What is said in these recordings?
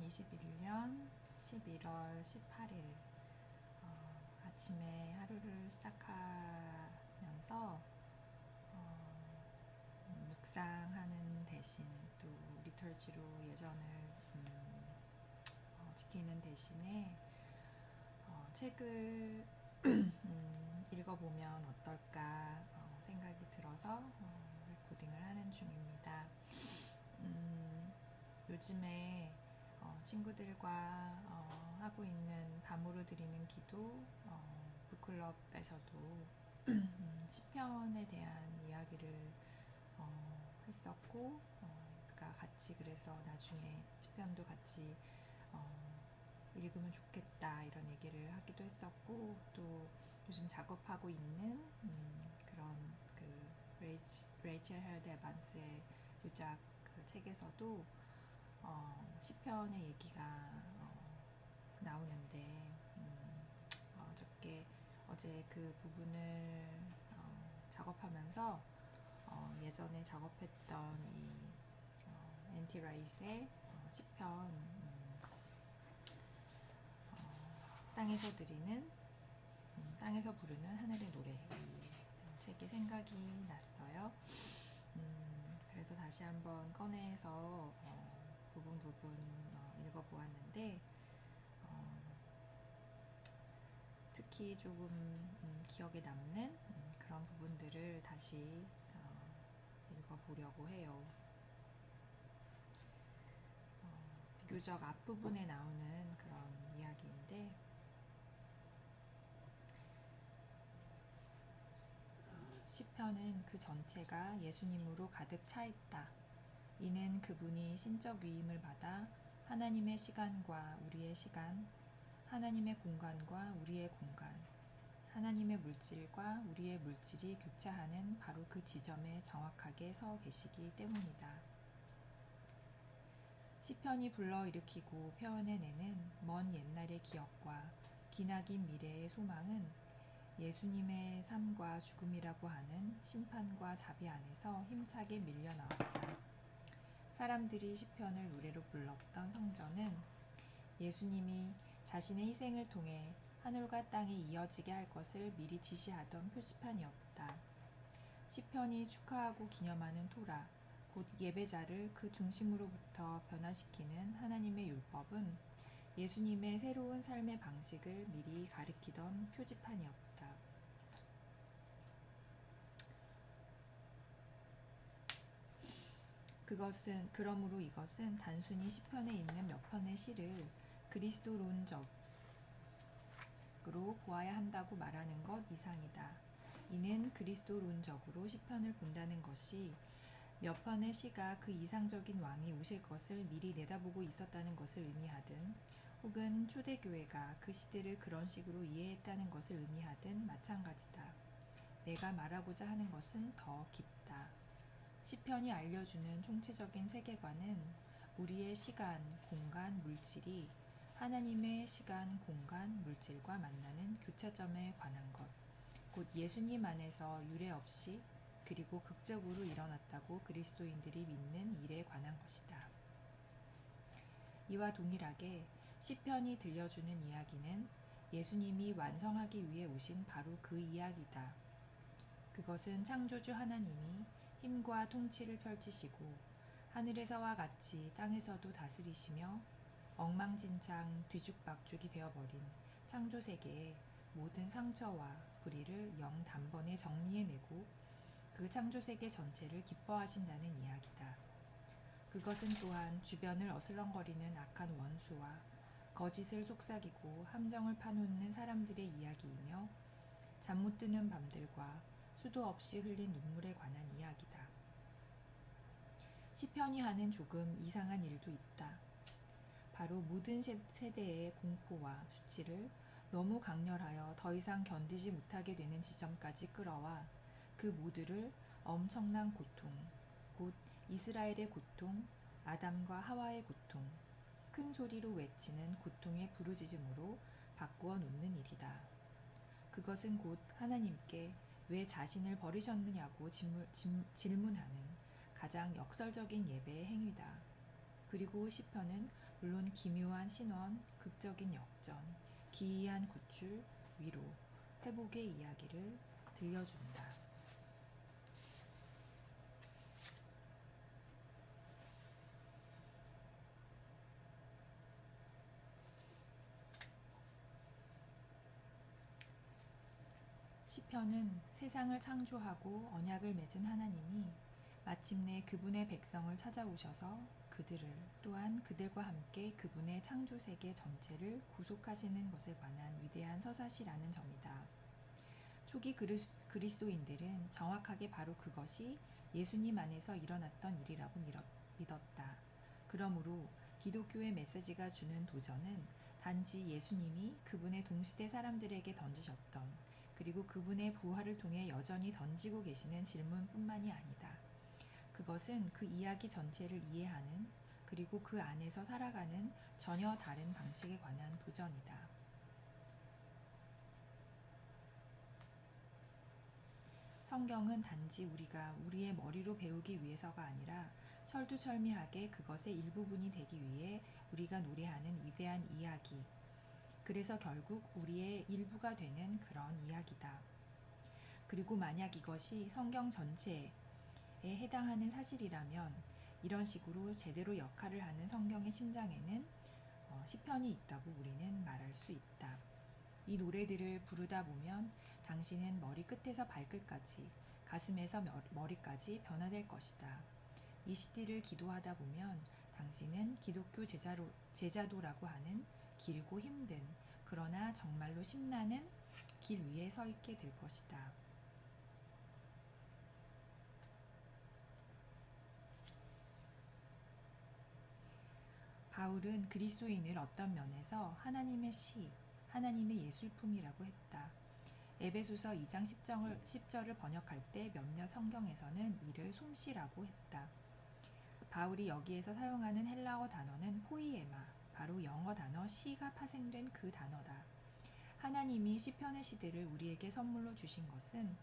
2021년 11월 18일 아침에 하루를 시작하면서 묵상하는 대신 또 리터지로 예전을 지키는 대신에 책을 읽어보면 어떨까 생각이 들어서 레코딩을 하는 중입니다. 요즘에 친구들과 하고 있는 밤으로 드리는 기도 북클럽에서도 시편에 대한 이야기를 했었고 그러니까 같이 그래서 나중에 시편도 같이 읽으면 좋겠다 이런 얘기를 하기도 했었고 또 요즘 작업하고 있는 그런 그 레이첼 헬드 에반스의 유작 그 책에서도 시편의 얘기가 나오는데 어제 그 부분을 작업하면서 예전에 작업했던 이 앤티 라이스의 시편 땅에서 드리는 땅에서 부르는 하늘의 노래 이 책이 생각이 났어요. 그래서 다시 한번 꺼내서 부분 읽어보았는데 특히 조금 기억에 남는 그런 부분들을 다시 읽어보려고 해요. 비교적 앞부분에 나오는 그런 이야기인데 시편은 그 전체가 예수님으로 가득 차 있다. 이는 그분이 신적 위임을 받아 하나님의 시간과 우리의 시간, 하나님의 공간과 우리의 공간, 하나님의 물질과 우리의 물질이 교차하는 바로 그 지점에 정확하게 서 계시기 때문이다. 시편이 불러일으키고 표현해내는 먼 옛날의 기억과 기나긴 미래의 소망은 예수님의 삶과 죽음이라고 하는 심판과 자비 안에서 힘차게 밀려나왔다. 사람들이 시편을 노래로 불렀던 성전은 예수님이 자신의 희생을 통해 하늘과 땅이 이어지게 할 것을 미리 지시하던 표지판이었다. 시편이 축하하고 기념하는 토라, 곧 예배자를 그 중심으로부터 변화시키는 하나님의 율법은 예수님의 새로운 삶의 방식을 미리 가리키던 표지판이었다. 그러므로 이것은 단순히 시편에 있는 몇 편의 시를 그리스도론적으로 보아야 한다고 말하는 것 이상이다. 이는 그리스도론적으로 시편을 본다는 것이 몇 편의 시가 그 이상적인 왕이 오실 것을 미리 내다보고 있었다는 것을 의미하든 혹은 초대교회가 그 시대를 그런 식으로 이해했다는 것을 의미하든 마찬가지다. 내가 말하고자 하는 것은 더 깊다. 시편이 알려주는 총체적인 세계관은 우리의 시간, 공간, 물질이 하나님의 시간, 공간, 물질과 만나는 교차점에 관한 것, 곧 예수님 안에서 유례 없이 그리고 극적으로 일어났다고 그리스도인들이 믿는 일에 관한 것이다. 이와 동일하게 시편이 들려주는 이야기는 예수님이 완성하기 위해 오신 바로 그 이야기다. 그것은 창조주 하나님이 힘과 통치를 펼치시고 하늘에서와 같이 땅에서도 다스리시며 엉망진창 뒤죽박죽이 되어버린 창조세계의 모든 상처와 불의를 영 단번에 정리해내고 그 창조세계 전체를 기뻐하신다는 이야기다. 그것은 또한 주변을 어슬렁거리는 악한 원수와 거짓을 속삭이고 함정을 파놓는 사람들의 이야기이며 잠 못 드는 밤들과 수도 없이 흘린 눈물에 관한 이야기다. 시편이 하는 조금 이상한 일도 있다. 바로 모든 세대의 공포와 수치를 너무 강렬하여 더 이상 견디지 못하게 되는 지점까지 끌어와 그 모두를 엄청난 고통, 곧 이스라엘의 고통, 아담과 하와의 고통, 큰 소리로 외치는 고통의 부르짖음으로 바꾸어 놓는 일이다. 그것은 곧 하나님께 왜 자신을 버리셨느냐고 질문하는 가장 역설적인 예배의 행위다. 그리고 시편은 물론 기묘한 신원, 극적인 역전, 기이한 구출, 위로, 회복의 이야기를 들려준다. 시편은 세상을 창조하고 언약을 맺은 하나님이 마침내 그분의 백성을 찾아오셔서 그들을 또한 그들과 함께 그분의 창조세계 전체를 구속하시는 것에 관한 위대한 서사시라는 점이다. 초기 그리스도인들은 정확하게 바로 그것이 예수님 안에서 일어났던 일이라고 믿었다. 그러므로 기독교의 메시지가 주는 도전은 단지 예수님이 그분의 동시대 사람들에게 던지셨던, 그리고 그분의 부활을 통해 여전히 던지고 계시는 질문뿐만이 아니다. 그것은 그 이야기 전체를 이해하는, 그리고 그 안에서 살아가는 전혀 다른 방식에 관한 도전이다. 성경은 단지 우리가 우리의 머리로 배우기 위해서가 아니라 철두철미하게 그것의 일부분이 되기 위해 우리가 노래하는 위대한 이야기, 그래서 결국 우리의 일부가 되는 그런 이야기다. 그리고 만약 이것이 성경 전체에 해당하는 사실이라면 이런 식으로 제대로 역할을 하는 성경의 심장에는 시편이 있다고 우리는 말할 수 있다. 이 노래들을 부르다 보면 당신은 머리 끝에서 발끝까지, 가슴에서 머리까지 변화될 것이다. 이 CD를 기도하다 보면 당신은 기독교 제자도라고 하는 길고 힘든, 그러나 정말로 신나는 길 위에 서 있게 될 것이다. 바울은 그리스도인을 어떤 면에서 하나님의 시, 하나님의 예술품이라고 했다. 에베소서 2장 10절을 번역할 때 몇몇 성경에서는 이를 솜씨라고 했다. 바울이 여기에서 사용하는 헬라어 단어는 포이에마, 바로 영어 단어 시가 파생된 그 단어다. 하나님이 시편의 시들을 우리에게 선물로 주신 것은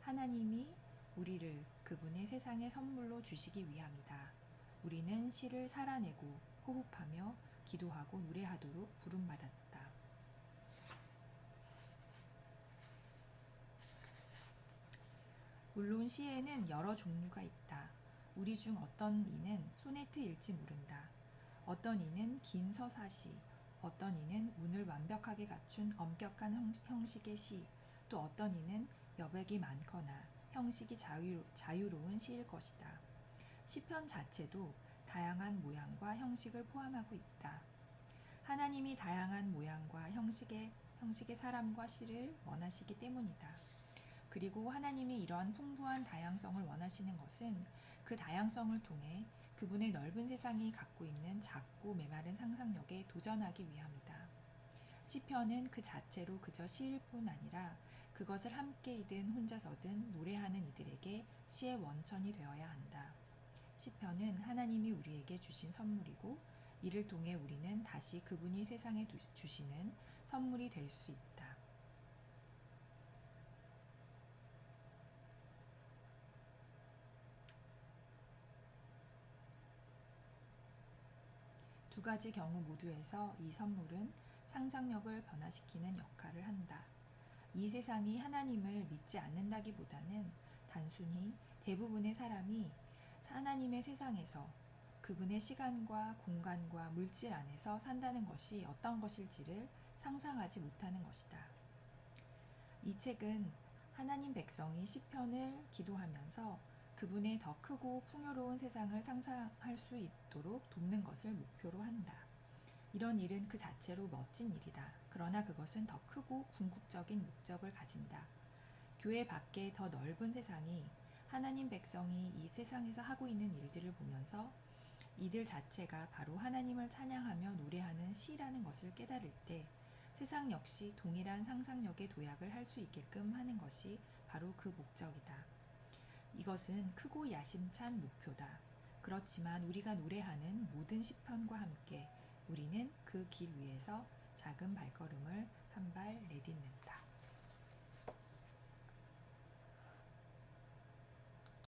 하나님이 우리를 그분의 세상에 선물로 주시기 위함이다. 우리는 시를 살아내고 호흡하며 기도하고 노래하도록 부름받았다. 물론 시에는 여러 종류가 있다. 우리 중 어떤 이는 소네트일지 모른다. 어떤 이는 긴 서사시, 어떤 이는 운을 완벽하게 갖춘 엄격한 형식의 시, 또 어떤 이는 여백이 많거나 형식이 자유로운 시일 것이다. 시편 자체도 다양한 모양과 형식을 포함하고 있다. 하나님이 다양한 모양과 형식의 사람과 시를 원하시기 때문이다. 그리고 하나님이 이러한 풍부한 다양성을 원하시는 것은 그 다양성을 통해 그분의 넓은 세상이 갖고 있는 작고 메마른 상상력에 도전하기 위함이다. 시편은 그 자체로 그저 시일 뿐 아니라 그것을 함께이든 혼자서든 노래하는 이들에게 시의 원천이 되어야 한다. 시편은 하나님이 우리에게 주신 선물이고 이를 통해 우리는 다시 그분이 세상에 주시는 선물이 될 수 있다. 두 가지 경우 모두에서 이 선물은 상상력을 변화시키는 역할을 한다. 이 세상이 하나님을 믿지 않는다기보다는 단순히 대부분의 사람이 하나님의 세상에서 그분의 시간과 공간과 물질 안에서 산다는 것이 어떤 것일지를 상상하지 못하는 것이다. 이 책은 하나님 백성이 시편을 기도하면서 그분의 더 크고 풍요로운 세상을 상상할 수 있도록 돕는 것을 목표로 한다. 이런 일은 그 자체로 멋진 일이다. 그러나 그것은 더 크고 궁극적인 목적을 가진다. 교회 밖의 더 넓은 세상이 하나님 백성이 이 세상에서 하고 있는 일들을 보면서 이들 자체가 바로 하나님을 찬양하며 노래하는 시라는 것을 깨달을 때 세상 역시 동일한 상상력의 도약을 할 수 있게끔 하는 것이 바로 그 목적이다. 이것은 크고 야심찬 목표다. 그렇지만 우리가 노래하는 모든 시편과 함께 우리는 그 길 위에서 작은 발걸음을 한 발 내딛는다.